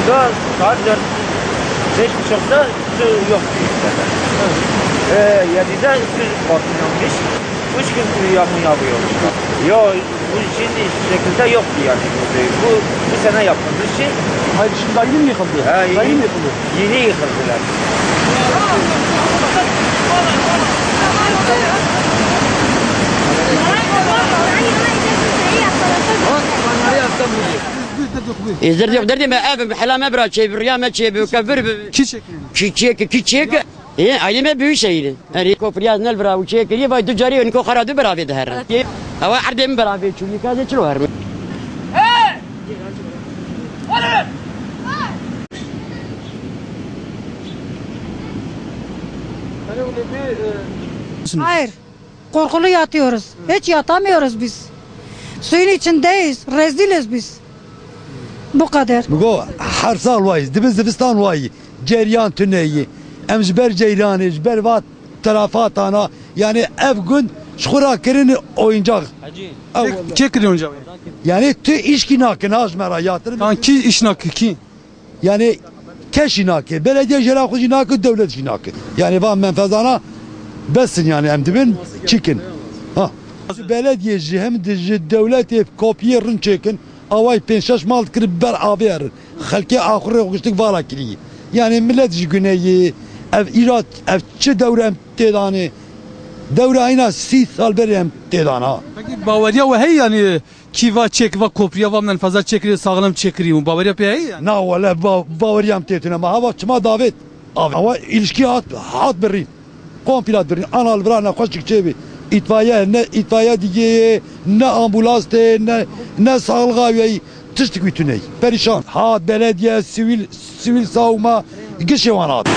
burada saat 4, 5.30'da su yok. 7'de su hortumlanmış. 3 gün yağmur yağıyor. Yok, bu şimdi şekilde yoktu yani. Bu sene yapılmış şey. Hayır şimdi daha yeni mi yıkıldı? He, Daha yeni mi yıkıldı? Yeni yıkıldılar. İzler yok derdim ev helame bırak şey riyame şey bu kafir ki aileme büyük şeydi. Hani kopriyaz nel bravo şey ki vay tücari önko kharadı bravo de her. Hava ardem bravo çünkü kaze çlo var. Hayır. Korkulu yatıyoruz. Hiç yatamıyoruz biz. Suyun içindeyiz. Reziliz biz. Bu kadar. Bu her sal vayız. Dibistan vayı. Ceryan tüneyi. Emzber ceyranı. Jber vat tarafatana. Yani ev gün şura kirini oyuncak. Çekir önce. Yani tü işki nakın azmera yatırım. Kanki iş nakı ki. Yani keşi nakı. Belediye jerakuji nakı devlet nakı. Yani van menfezana besin yani emdibin çıkın. Ha. Belediyeci hem de devleti kopya rın çekin. Avay penşaş mal kırıp ber abi yarın. Halki ahire okuştuk vala kiriyi. Yani millet güneyi ev irat ev çi devrem tedani. Devre ayna 3 sal berem tedana. Peki Bavariya ve hey yani kiva çek ve kopriya ve men fazla çekiri sağlam çekiri. Bavariya pe hey yani. Na valla bavariyam tetine ama hava çıma davet. Ama ilişki hat berin. Kompilat berin. Anal vrana koşuk çebi. İtfaiye diye ne ambulans de ne sağlık aviyeyi tıştık bütüney. Perişan. Ha belediye sivil savunma gişevan abi.